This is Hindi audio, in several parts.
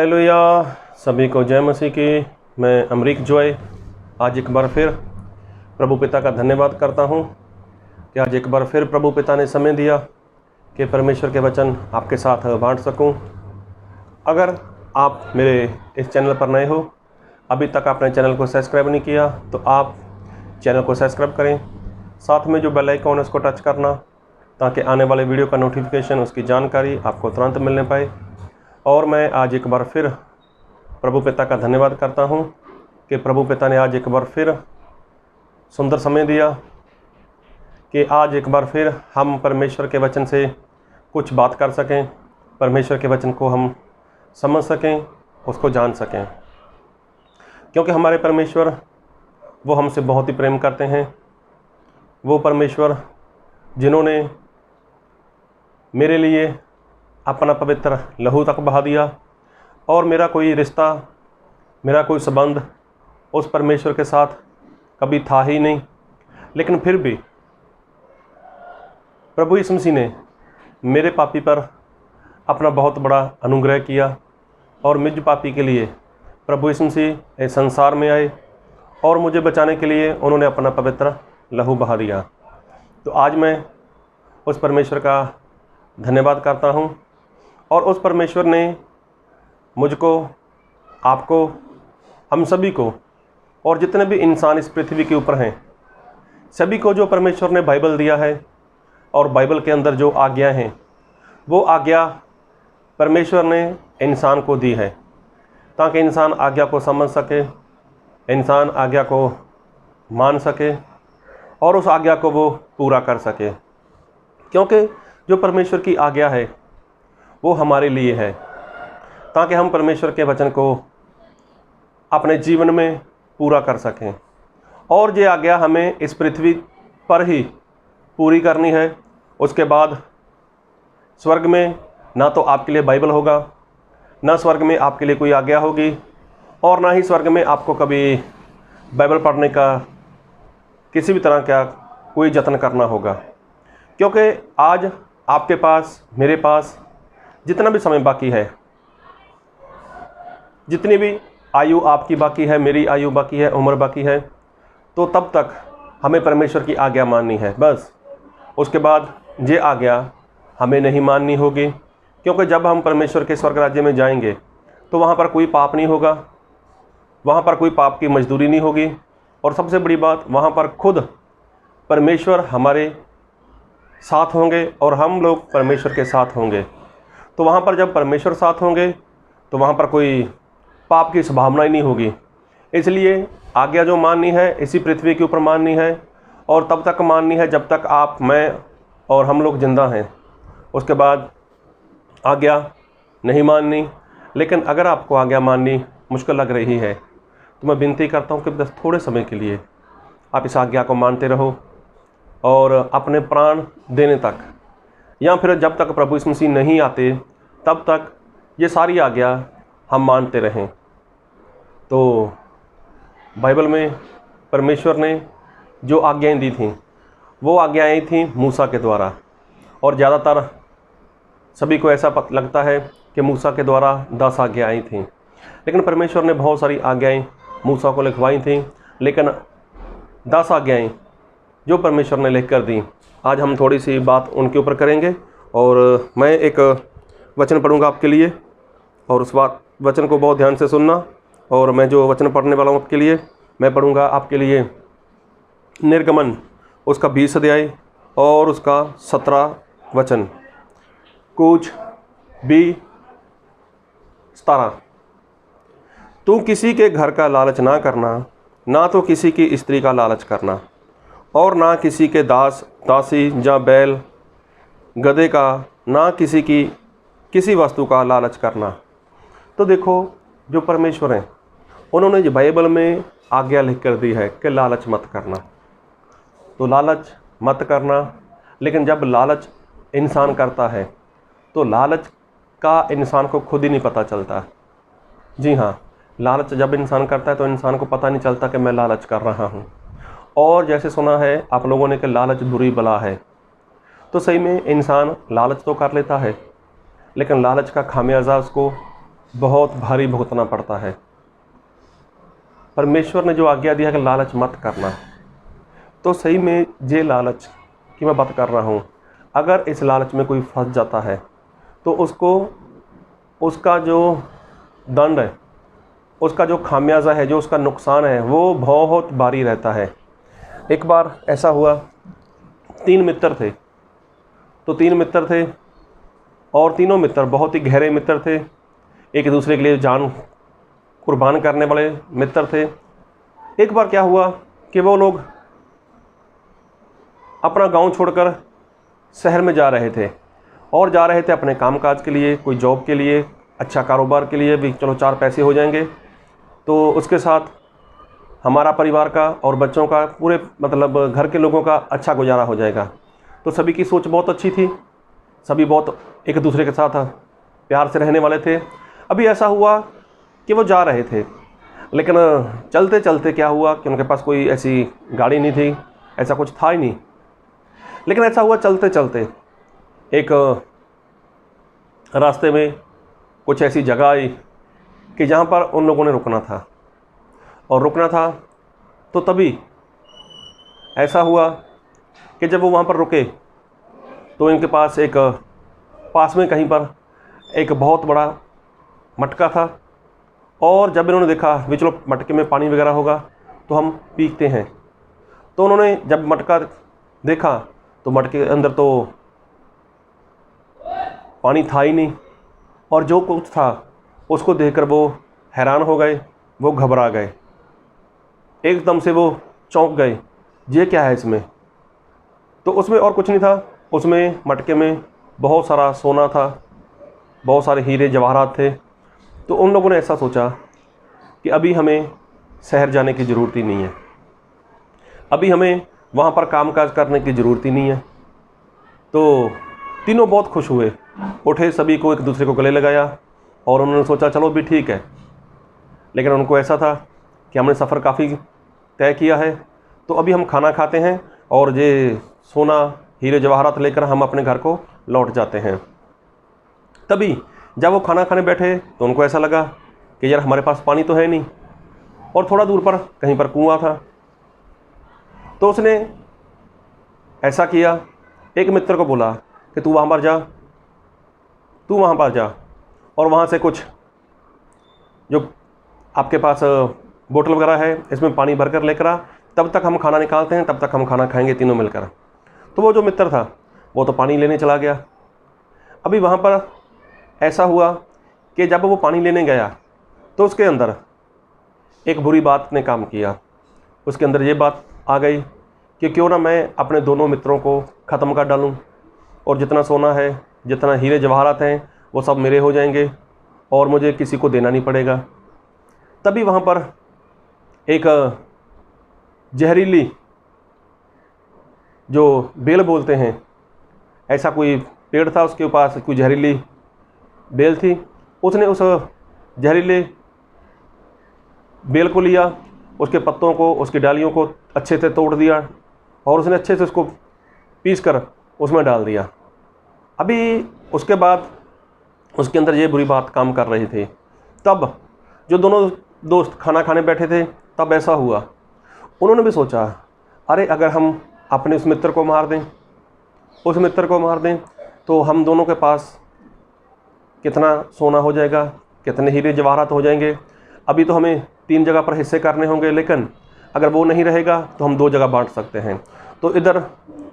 हालेलुया। सभी को जय मसीह की। मैं अमरीक जॉय आज एक बार फिर प्रभु पिता का धन्यवाद करता हूँ कि आज एक बार फिर प्रभु पिता ने समय दिया कि परमेश्वर के वचन आपके साथ बांट सकूँ। अगर आप मेरे इस चैनल पर नए हो, अभी तक आपने चैनल को सब्सक्राइब नहीं किया, तो आप चैनल को सब्सक्राइब करें। साथ में जो बेल आइकन है उसको टच करना, ताकि आने वाले वीडियो का नोटिफिकेशन, उसकी जानकारी आपको तुरंत मिलने पाए। और मैं आज एक बार फिर प्रभु पिता का धन्यवाद करता हूं कि प्रभु पिता ने आज एक बार फिर सुंदर समय दिया कि आज एक बार फिर हम परमेश्वर के वचन से कुछ बात कर सकें, परमेश्वर के वचन को हम समझ सकें, उसको जान सकें। क्योंकि हमारे परमेश्वर वो हमसे बहुत ही प्रेम करते हैं। वो परमेश्वर जिन्होंने मेरे लिए अपना पवित्र लहू तक बहा दिया, और मेरा कोई रिश्ता, मेरा कोई संबंध उस परमेश्वर के साथ कभी था ही नहीं, लेकिन फिर भी प्रभु यीशु मसीह ने मेरे पापी पर अपना बहुत बड़ा अनुग्रह किया, और मुझ पापी के लिए प्रभु यीशु मसीह इस संसार में आए और मुझे बचाने के लिए उन्होंने अपना पवित्र लहू बहा दिया। तो आज मैं उस परमेश्वर का धन्यवाद करता हूँ, और उस परमेश्वर ने मुझको, आपको, हम सभी को, और जितने भी इंसान इस पृथ्वी के ऊपर हैं, सभी को जो परमेश्वर ने बाइबल दिया है, और बाइबल के अंदर जो आज्ञा हैं, वो आज्ञा परमेश्वर ने इंसान को दी है, ताकि इंसान आज्ञा को समझ सके, इंसान आज्ञा को मान सके, और उस आज्ञा को वो पूरा कर सके। क्योंकि जो परमेश्वर की आज्ञा है वो हमारे लिए है, ताकि हम परमेश्वर के वचन को अपने जीवन में पूरा कर सकें। और ये आज्ञा हमें इस पृथ्वी पर ही पूरी करनी है। उसके बाद स्वर्ग में ना तो आपके लिए बाइबल होगा, ना स्वर्ग में आपके लिए कोई आज्ञा होगी, और ना ही स्वर्ग में आपको कभी बाइबल पढ़ने का किसी भी तरह का कोई जतन करना होगा। क्योंकि आज आपके पास, मेरे पास जितना भी समय बाकी है, जितनी भी आयु आपकी बाकी है, मेरी आयु बाकी है, उम्र बाकी है, तो तब तक हमें परमेश्वर की आज्ञा माननी है बस। उसके बाद ये आज्ञा हमें नहीं माननी होगी। क्योंकि जब हम परमेश्वर के स्वर्ग राज्य में जाएंगे तो वहाँ पर कोई पाप नहीं होगा, वहाँ पर कोई पाप की मजदूरी नहीं होगी, और सबसे बड़ी बात, वहाँ पर खुद परमेश्वर हमारे साथ होंगे और हम लोग परमेश्वर के साथ होंगे। तो वहाँ पर जब परमेश्वर साथ होंगे तो वहाँ पर कोई पाप की संभावना ही नहीं होगी। इसलिए आज्ञा जो माननी है इसी पृथ्वी के ऊपर माननी है, और तब तक माननी है जब तक आप, मैं और हम लोग जिंदा हैं। उसके बाद आज्ञा नहीं माननी। लेकिन अगर आपको आज्ञा माननी मुश्किल लग रही है तो मैं विनती करता हूँ कि बस थोड़े समय के लिए आप इस आज्ञा को मानते रहो, और अपने प्राण देने तक, या फिर जब तक प्रभु यीशु मसीह नहीं आते तब तक ये सारी आज्ञा हम मानते रहें। तो बाइबल में परमेश्वर ने जो आज्ञाएं दी थीं वो आज्ञाएं थीं मूसा के द्वारा, और ज़्यादातर सभी को ऐसा लगता है कि मूसा के द्वारा 10 आज्ञाएं थीं, लेकिन परमेश्वर ने बहुत सारी आज्ञाएं मूसा को लिखवाई थीं। लेकिन 10 आज्ञाएं जो परमेश्वर ने लिख कर दी, आज हम थोड़ी सी बात उनके ऊपर करेंगे। और मैं एक वचन पढ़ूंगा आपके लिए, और उस वचन को बहुत ध्यान से सुनना। और मैं जो वचन पढ़ने वाला हूँ आपके लिए, मैं पढ़ूंगा आपके लिए निर्गमन उसका 20 अध्याय और उसका 17 वचन, कुछ भी 17। तू किसी के घर का लालच ना करना, ना तो किसी की स्त्री का लालच करना, और ना किसी के दास दासी या बैल गधे का, ना किसी वस्तु का लालच करना। तो देखो, जो परमेश्वर हैं उन्होंने जो बाइबल में आज्ञा लिख कर दी है कि लालच मत करना, तो लालच मत करना। लेकिन जब लालच इंसान करता है तो लालच का इंसान को खुद ही नहीं पता चलता। जी हाँ, लालच जब इंसान करता है तो इंसान को पता नहीं चलता कि मैं लालच कर रहा हूँ। और जैसे सुना है आप लोगों ने कि लालच बुरी बला है, तो सही में इंसान लालच तो कर लेता है, लेकिन लालच का खामियाजा उसको बहुत भारी भुगतना पड़ता है। परमेश्वर ने जो आज्ञा दिया कि लालच मत करना, तो सही में ये लालच की मैं बात कर रहा हूँ, अगर इस लालच में कोई फंस जाता है तो उसको उसका जो दंड है, उसका जो खामियाजा है, जो उसका नुकसान है, वो बहुत भारी रहता है। एक बार ऐसा हुआ, 3 मित्र थे। तो 3 मित्र थे और तीनों मित्र बहुत ही गहरे मित्र थे, एक दूसरे के लिए जान कुर्बान करने वाले मित्र थे। एक बार क्या हुआ कि वो लोग अपना गांव छोड़कर शहर में जा रहे थे और जा रहे थे अपने कामकाज के लिए, कोई जॉब के लिए, अच्छा कारोबार के लिए भी, चलो 4 पैसे हो जाएंगे तो उसके साथ हमारा परिवार का और बच्चों का, पूरे मतलब घर के लोगों का अच्छा गुजारा हो जाएगा। तो सभी की सोच बहुत अच्छी थी, सभी बहुत एक दूसरे के साथ प्यार से रहने वाले थे। अभी ऐसा हुआ कि वो जा रहे थे, लेकिन चलते चलते क्या हुआ कि उनके पास कोई ऐसी गाड़ी नहीं थी, ऐसा कुछ था ही नहीं। लेकिन ऐसा हुआ चलते चलते एक रास्ते में कुछ ऐसी जगह आई कि जहाँ पर उन लोगों ने रुकना था, और रुकना था तो तभी ऐसा हुआ कि जब वो वहाँ पर रुके तो इनके पास एक पास में कहीं पर एक बहुत बड़ा मटका था। और जब इन्होंने देखा भी चलो मटके में पानी वगैरह होगा तो हम पीते हैं, तो उन्होंने जब मटका देखा तो मटके के अंदर तो पानी था ही नहीं, और जो कुछ था उसको देखकर वो हैरान हो गए, वो घबरा गए, एकदम से वो चौंक गए, ये क्या है इसमें। तो उसमें और कुछ नहीं था, उसमें मटके में बहुत सारा सोना था, बहुत सारे हीरे जवाहरात थे। तो उन लोगों ने ऐसा सोचा कि अभी हमें शहर जाने की ज़रूरत ही नहीं है, अभी हमें वहाँ पर कामकाज करने की ज़रूरत ही नहीं है। तो तीनों बहुत खुश हुए, उठे, सभी को एक दूसरे को गले लगाया और उन्होंने सोचा चलो भी ठीक है। लेकिन उनको ऐसा था कि हमने सफ़र काफ़ी तय किया है, तो अभी हम खाना खाते हैं और ये सोना हीरे जवाहरात लेकर हम अपने घर को लौट जाते हैं। तभी जब वो खाना खाने बैठे तो उनको ऐसा लगा कि यार हमारे पास पानी तो है नहीं, और थोड़ा दूर पर कहीं पर कुआं था। तो उसने ऐसा किया, एक मित्र को बोला कि तू वहाँ पर जा, तू वहाँ पर जा और वहाँ से कुछ जो आपके पास बोतल वगैरह है इसमें पानी भर कर लेकर आ, तब तक हम खाना निकालते हैं, तब तक हम खाना खाएंगे तीनों मिलकर। तो वो जो मित्र था वो तो पानी लेने चला गया। अभी वहाँ पर ऐसा हुआ कि जब वो पानी लेने गया तो उसके अंदर एक बुरी बात ने काम किया। उसके अंदर ये बात आ गई कि क्यों ना मैं अपने दोनों मित्रों को ख़त्म कर डालूं, और जितना सोना है, जितना हीरे जवाहरात हैं, वो सब मेरे हो जाएंगे और मुझे किसी को देना नहीं पड़ेगा। तभी वहाँ पर एक जहरीली, जो बेल बोलते हैं, ऐसा कोई पेड़ था, उसके पास कोई जहरीली बेल थी। उसने उस जहरीले बेल को लिया, उसके पत्तों को, उसकी डालियों को अच्छे से तोड़ दिया और उसने अच्छे से उसको पीस कर उसमें डाल दिया। अभी उसके बाद उसके अंदर ये बुरी बात काम कर रही थी। तब जो दोनों दोस्त खाना खाने बैठे थे, तब ऐसा हुआ, उन्होंने भी सोचा अरे अगर हम अपने उस मित्र को मार दें, उस मित्र को मार दें तो हम दोनों के पास कितना सोना हो जाएगा, कितने हीरे जवाहरात हो जाएंगे। अभी तो हमें 3 जगह पर हिस्से करने होंगे, लेकिन अगर वो नहीं रहेगा तो हम 2 जगह बांट सकते हैं। तो इधर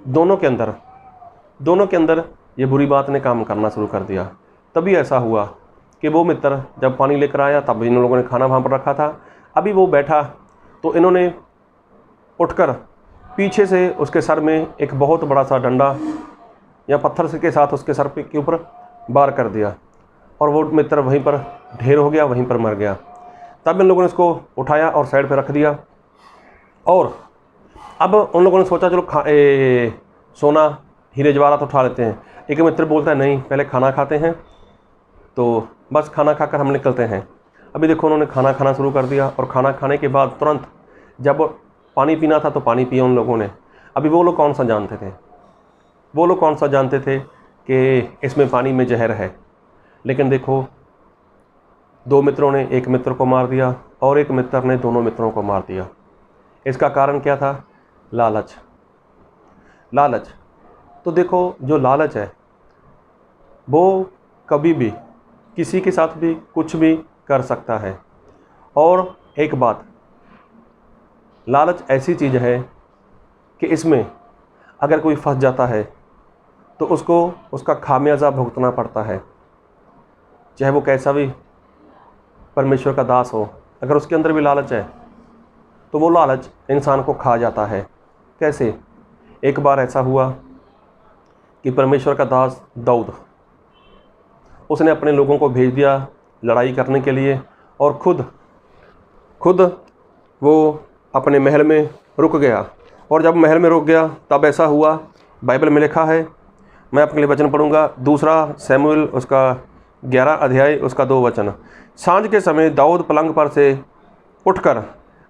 दोनों के अंदर ये बुरी बात ने काम करना शुरू कर दिया। तभी ऐसा हुआ कि वो मित्र जब पानी लेकर आया, तब इन लोगों ने खाना वहाँ पर रखा था। अभी वो बैठा तो इन्होंने उठकर पीछे से उसके सर में एक बहुत बड़ा सा डंडा या पत्थर के साथ उसके सर के ऊपर वार कर दिया, और वो मित्र वहीं पर ढेर हो गया, वहीं पर मर गया। तब इन लोगों ने उसको उठाया और साइड पे रख दिया। और अब उन लोगों ने सोचा चलो सोना हीरे जवाहरात उठा लेते हैं। एक मित्र बोलता है नहीं, पहले खाना खाते हैं, तो बस खाना खाकर हम निकलते हैं। अभी देखो उन्होंने खाना खाना शुरू कर दिया, और खाना खाने के बाद तुरंत जब पानी पीना था तो पानी पिया उन लोगों ने। अभी वो लोग कौन सा जानते थे, वो लोग कौन सा जानते थे कि इसमें पानी में जहर है। लेकिन देखो 2 मित्रों ने एक मित्र को मार दिया और एक मित्र ने दोनों मित्रों को मार दिया। इसका कारण क्या था? लालच। लालच। तो देखो, जो लालच है वो कभी भी किसी के साथ भी कुछ भी कर सकता है। और एक बात, लालच ऐसी चीज़ है कि इसमें अगर कोई फंस जाता है तो उसको उसका खामियाजा भुगतना पड़ता है। चाहे वो कैसा भी परमेश्वर का दास हो, अगर उसके अंदर भी लालच है तो वो लालच इंसान को खा जाता है। कैसे? एक बार ऐसा हुआ कि परमेश्वर का दास दाऊद, उसने अपने लोगों को भेज दिया लड़ाई करने के लिए और खुद वो अपने महल में रुक गया। और जब महल में रुक गया तब ऐसा हुआ, बाइबल में लिखा है, मैं अपने लिए वचन पढ़ूंगा, 2 शमूएल उसका 11 अध्याय उसका 2 वचन। सांझ के समय दाऊद पलंग पर से उठकर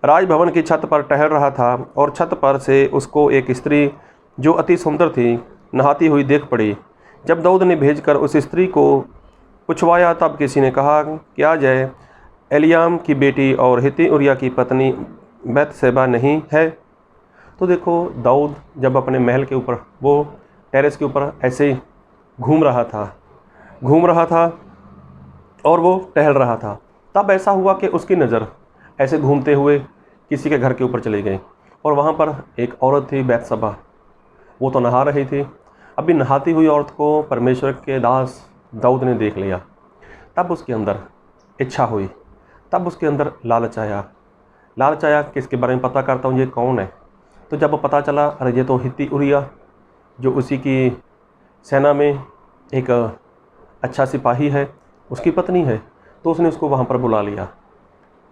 राजभवन की छत पर टहल रहा था और छत पर से उसको एक स्त्री जो अति सुंदर थी नहाती हुई देख पड़ी। जब दाऊद ने भेजकर उस स्त्री को पुछवाया तब किसी ने कहा, क्या जय एलियाम की बेटी और हित्ती उरिया की पत्नी बैतशेबा नहीं है? तो देखो, दाऊद जब अपने महल के ऊपर, वो टेरेस के ऊपर ऐसे ही घूम रहा था और वो टहल रहा था, तब ऐसा हुआ कि उसकी नज़र ऐसे घूमते हुए किसी के घर के ऊपर चली गई और वहाँ पर एक औरत थी बैतशेबा, वो तो नहा रही थी। अभी नहाती हुई औरत को परमेश्वर के दास दाऊद ने देख लिया। तब उसके अंदर इच्छा हुई, तब उसके अंदर लालच आया कि इसके बारे में पता करता हूँ, ये कौन है। तो जब पता चला, अरे ये तो हित्ती उरिया जो उसी की सेना में एक अच्छा सिपाही है, उसकी पत्नी है, तो उसने उसको वहाँ पर बुला लिया,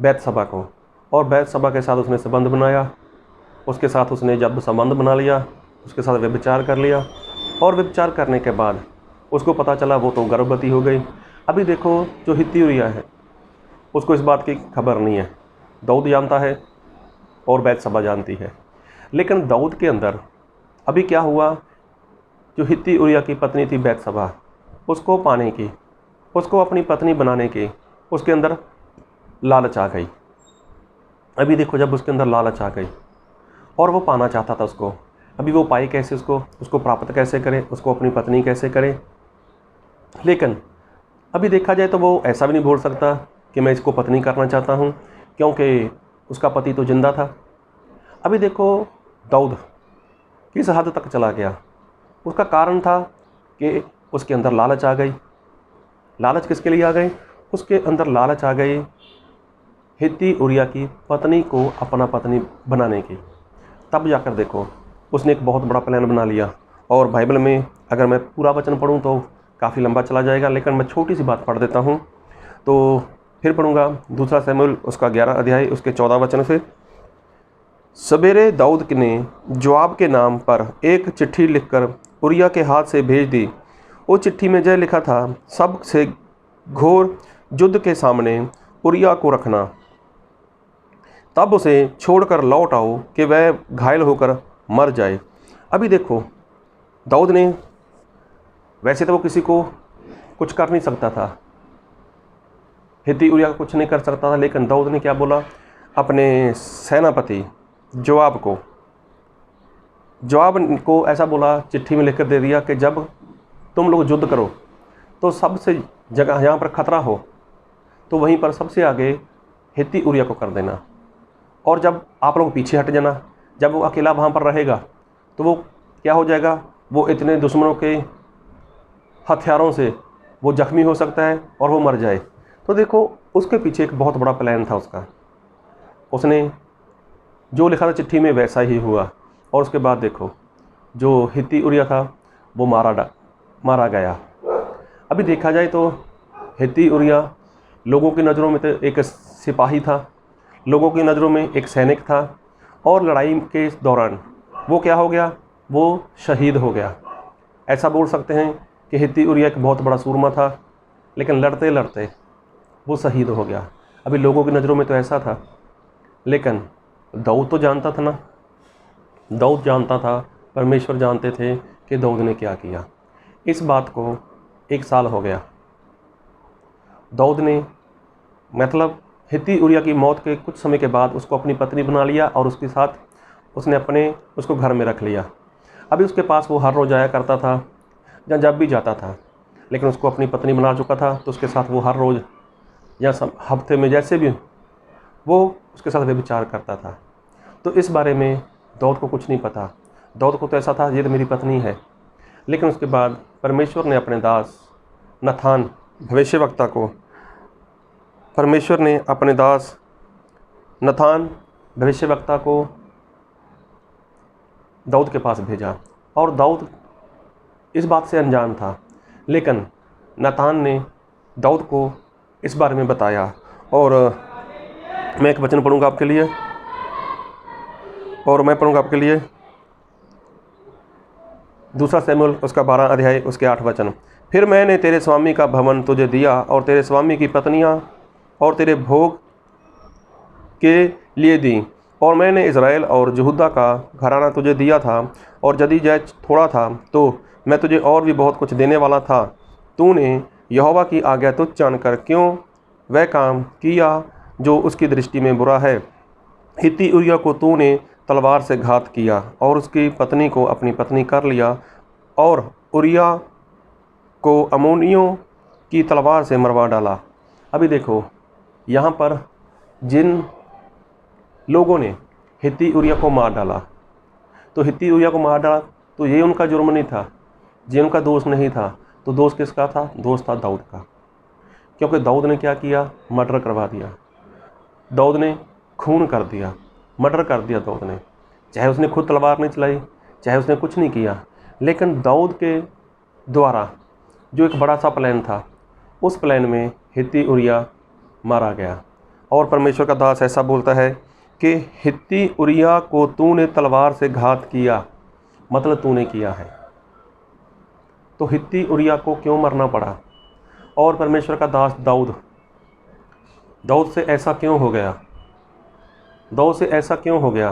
बैतशेबा को, और बैतशेबा के साथ उसने संबंध बनाया। उसके साथ उसने जब संबंध बना लिया, उसके साथ व्यभिचार कर लिया और व्यभिचार करने के बाद उसको पता चला वो तो गर्भवती हो गई। अभी देखो, जो हित्ती उरिया है उसको इस बात की खबर नहीं है, दाऊद जानता है और बैतशेबा जानती है। लेकिन दाऊद के अंदर अभी क्या हुआ, जो हित्ती उरिया की पत्नी थी बैतशेबा, उसको पाने की, उसको अपनी पत्नी बनाने की उसके अंदर लालच आ गई। अभी देखो, जब उसके अंदर लालच आ गई और वो पाना चाहता था उसको, अभी वो पाए कैसे, उसको प्राप्त कैसे करे, उसको अपनी पत्नी कैसे करे। लेकिन अभी देखा जाए तो वो ऐसा भी नहीं बोल सकता कि मैं इसको पत्नी करना चाहता हूँ, क्योंकि उसका पति तो जिंदा था। अभी देखो, दाऊद किस हद तक चला गया, उसका कारण था कि उसके अंदर लालच आ गई। लालच किसके लिए आ गई? उसके अंदर लालच आ गई हित्ती उरिया की पत्नी को अपना पत्नी बनाने की। तब जाकर देखो, उसने एक बहुत बड़ा प्लान बना लिया। और बाइबल में अगर मैं पूरा वचन पढ़ूँ तो काफ़ी लंबा चला जाएगा, लेकिन मैं छोटी सी बात पढ़ देता हूँ। तो फिर पढ़ूँगा 2 शमूएल उसका 11 अध्याय उसके 14 वचन से। सवेरे दाऊद ने जोआब के नाम पर एक चिट्ठी लिखकर उरिया के हाथ से भेज दी। उस चिट्ठी में जय लिखा था, सब से घोर युद्ध के सामने उरिया को रखना, तब उसे छोड़कर लौट आओ कि वह घायल होकर मर जाए। अभी देखो, दाऊद ने, वैसे तो वो किसी को कुछ कर नहीं सकता था, हित्ती उरिया कुछ नहीं कर सकता था, लेकिन दाऊद ने क्या बोला अपने सेनापति जोआब को ऐसा बोला, चिट्ठी में लिखकर दे दिया कि जब तुम लोग युद्ध करो तो सबसे जगह यहाँ पर खतरा हो तो वहीं पर सबसे आगे हित्ती उरिया को कर देना, और जब आप लोग पीछे हट जाना। जब वो अकेला वहाँ पर रहेगा तो वो क्या हो जाएगा, वो इतने दुश्मनों के हथियारों से वो जख्मी हो सकता है और वो मर जाए। तो देखो, उसके पीछे एक बहुत बड़ा प्लान था उसका। उसने जो लिखा था चिट्ठी में वैसा ही हुआ, और उसके बाद देखो, जो हित्ती उरिया था वो मारा गया। अभी देखा जाए तो हित्ती उरिया लोगों की नज़रों में तो एक सिपाही था, लोगों की नज़रों में एक सैनिक था, और लड़ाई के दौरान वो क्या हो गया, वो शहीद हो गया। ऐसा बोल सकते हैं कि हित्ती उरिया एक बहुत बड़ा सूरमा था, लेकिन लड़ते लड़ते वो शहीद हो गया। अभी लोगों की नज़रों में तो ऐसा था, लेकिन दाऊद तो जानता था ना, दाऊद जानता था, परमेश्वर जानते थे कि दाऊद ने क्या किया। इस बात को 1 साल हो गया। दाऊद ने मतलब हित्ती उरिया की मौत के कुछ समय के बाद उसको अपनी पत्नी बना लिया और उसके साथ उसने उसको घर में रख लिया। अभी उसके पास वो हर रोज़ आया करता था या जब भी जाता था, लेकिन उसको अपनी पत्नी बना चुका था, तो उसके साथ वो हर रोज़ या हफ्ते में जैसे भी वो उसके साथ व्यभिचार करता था। तो इस बारे में दाऊद को कुछ नहीं पता। दाऊद को तो ऐसा था ये तो मेरी पत्नी है। लेकिन उसके बाद परमेश्वर ने अपने दास नथान भविष्यवक्ता को नथान भविष्यवक्ता को दाऊद के पास भेजा और दाऊद इस बात से अनजान था, लेकिन नथान ने दाऊद को इस बारे में बताया। और मैं एक वचन पढ़ूंगा आपके लिए, और मैं पढ़ूंगा आपके लिए 2 शमूएल उसका 12 अध्याय उसके 8 वचन। फिर मैंने तेरे स्वामी का भवन तुझे दिया और तेरे स्वामी की पत्नियां और तेरे भोग के लिए दी, और मैंने इज़राइल और यहूदा का घराना तुझे दिया था, और यदि जय थोड़ा था तो मैं तुझे और भी बहुत कुछ देने वाला था। तूने यहोवा की आज्ञा तुच्छ जानकर क्यों वह काम किया जो उसकी दृष्टि में बुरा है। हित्ती उरिया को तूने तलवार से घात किया और उसकी पत्नी को अपनी पत्नी कर लिया, और उरिया को अम्मोनियों की तलवार से मरवा डाला। अभी देखो यहाँ पर जिन लोगों ने हित्ती उरिया को मार डाला, तो हित्ती उरिया को मार डाला तो ये उनका जुर्म नहीं था, ये उनका दोष नहीं था। तो दोष किसका था? दोष था दाऊद का, क्योंकि दाऊद ने क्या किया? मर्डर करवा दिया। दाऊद ने खून कर दिया, मर्डर कर दिया दाऊद ने। चाहे उसने खुद तलवार नहीं चलाई, चाहे उसने कुछ नहीं किया, लेकिन दाऊद के द्वारा जो एक बड़ा सा प्लान था, उस प्लान में हित्ती उरिया मारा गया। और परमेश्वर का दास ऐसा बोलता है कि हित्ती उरिया को तूने तलवार से घात किया, मतलब तूने किया है। तो हित्ती उरिया को क्यों मरना पड़ा? और परमेश्वर का दास दाऊद से ऐसा क्यों हो गया? दाऊद से ऐसा क्यों हो गया?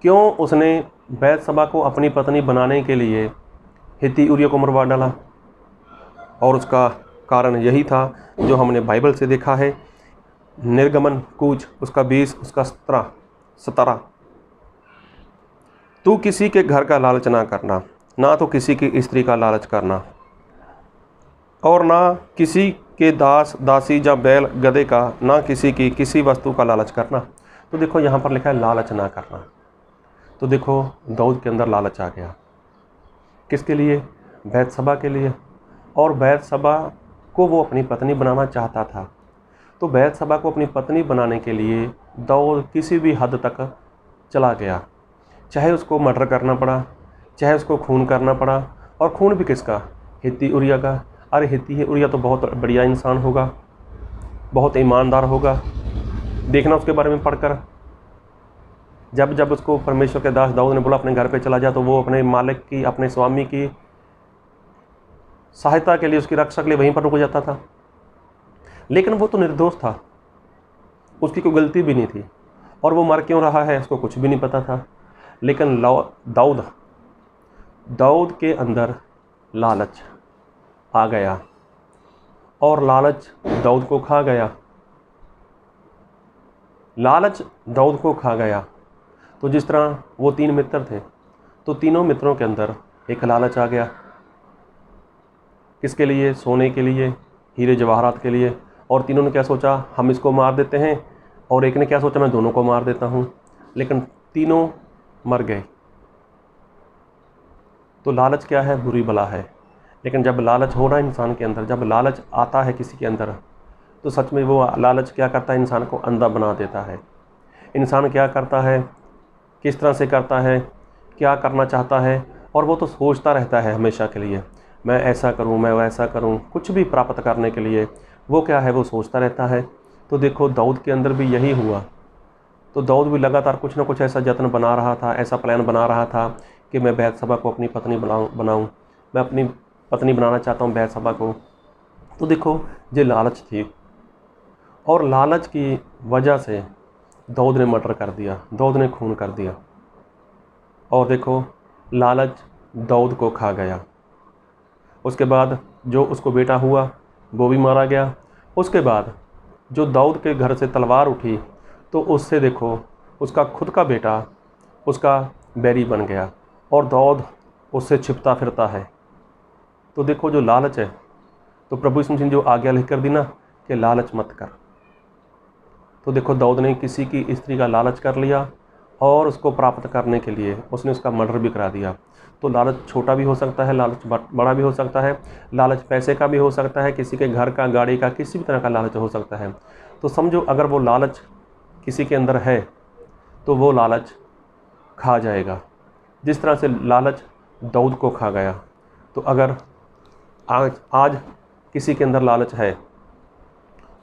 क्यों उसने बैतशबा को अपनी पत्नी बनाने के लिए हित्ती उरिया को मरवा डाला? और उसका कारण यही था जो हमने बाइबल से देखा है, निर्गमन कूच उसका 20 उसका 17। तू किसी के घर का लालच ना करना, ना तो किसी की स्त्री का लालच करना, और ना किसी के दास दासी या बैल गधे का, ना किसी की किसी वस्तु का लालच करना। तो देखो यहाँ पर लिखा है लालच ना करना। तो देखो दाऊद के अंदर लालच आ गया। किसके लिए? बैतशबा के लिए। और बैतशबा को वो अपनी पत्नी बनाना चाहता था। तो बैतशबा को अपनी पत्नी बनाने के लिए दाऊद किसी भी हद तक चला गया, चाहे उसको मर्डर करना पड़ा, चाहे उसको खून करना पड़ा। और खून भी किसका? हित्ती उरिया का। अरे हित्ती उरिया तो बहुत बढ़िया इंसान होगा, बहुत ईमानदार होगा। देखना उसके बारे में पढ़कर, जब उसको परमेश्वर के दास दाऊद ने बोला अपने घर पे चला जा, तो वो अपने मालिक की, अपने स्वामी की सहायता के लिए, उसकी रक्षा के लिए वहीं पर रुक जाता था। लेकिन वो तो निर्दोष था, उसकी कोई गलती भी नहीं थी, और वो मर क्यों रहा है उसको कुछ भी नहीं पता था। लेकिन दाऊद के अंदर लालच आ गया, और लालच दाऊद को खा गया। लालच दाऊद को खा गया। तो जिस तरह वो 3 मित्र थे, तो तीनों मित्रों के अंदर एक लालच आ गया। किसके लिए? सोने के लिए, हीरे जवाहरात के लिए। और तीनों ने क्या सोचा? हम इसको मार देते हैं। और एक ने क्या सोचा? मैं दोनों को मार देता हूँ। लेकिन तीनों मर गए। तो लालच क्या है? बुरी बला है। लेकिन जब लालच हो रहा है इंसान के अंदर, जब लालच आता है किसी के अंदर, तो सच में वो लालच क्या करता है? इंसान को अंधा बना देता है। इंसान क्या करता है, किस तरह से करता है, क्या करना चाहता है, और वो तो सोचता रहता है हमेशा के लिए, मैं ऐसा करूं, मैं वैसा करूं। कुछ भी प्राप्त करने के लिए वो क्या है? वो सोचता रहता है। तो देखो दाऊद के अंदर भी यही हुआ। तो दाऊद भी लगातार कुछ ना कुछ ऐसा जत्न बना रहा था, ऐसा प्लान बना रहा था कि मैं बैतशबा को अपनी पत्नी बनाऊं, मैं अपनी पत्नी बनाना चाहता हूं बैतशबा को। तो देखो ये लालच थी, और लालच की वजह से दाऊद ने मर्डर कर दिया, दाऊद ने खून कर दिया। और देखो लालच दाऊद को खा गया। उसके बाद जो उसको बेटा हुआ वो भी मारा गया। उसके बाद जो दाऊद के घर से तलवार उठी तो उससे देखो उसका खुद का बेटा उसका बैरी बन गया और दाऊद उससे छिपता फिरता है। तो देखो जो लालच है, तो प्रभु यीशु मसीह ने जो आज्ञा लिख कर दी ना कि लालच मत कर, तो देखो दाऊद ने किसी की स्त्री का लालच कर लिया और उसको प्राप्त करने के लिए उसने उसका मर्डर भी करा दिया। तो लालच छोटा भी हो सकता है, लालच बड़ा भी हो सकता है, लालच पैसे का भी हो सकता है, किसी के घर का, गाड़ी का, किसी भी तरह का लालच हो सकता है। तो समझो अगर वो लालच किसी के अंदर है तो वो लालच खा जाएगा, जिस तरह से लालच दाऊद को खा गया। तो अगर आज किसी के अंदर लालच है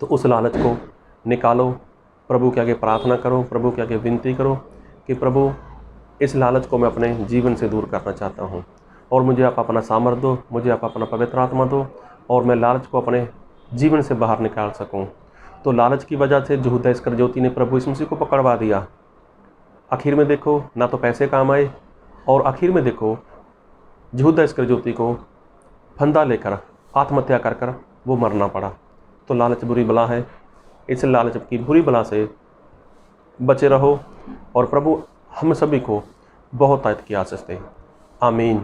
तो उस लालच को निकालो, प्रभु के आगे प्रार्थना करो, प्रभु के आगे विनती करो कि प्रभु इस लालच को मैं अपने जीवन से दूर करना चाहता हूँ और मुझे आप अपना सामर्थ दो, मुझे आप अपना पवित्र आत्मा दो और मैं लालच को अपने जीवन से बाहर निकाल सकूँ। तो लालच की वजह से यहूदा इस्करियोती ने प्रभु यीशु मसीह को पकड़वा दिया। आखिर में देखो ना तो पैसे काम आए और आखिर में देखो यहूदा इस्करियोती को फंदा लेकर आत्महत्या कर वो मरना पड़ा। तो लालच बुरी बला है, इस लालच की बुरी बला से बचे रहो और प्रभु हम सभी को बहुत आयत की आशीष दे। आमीन।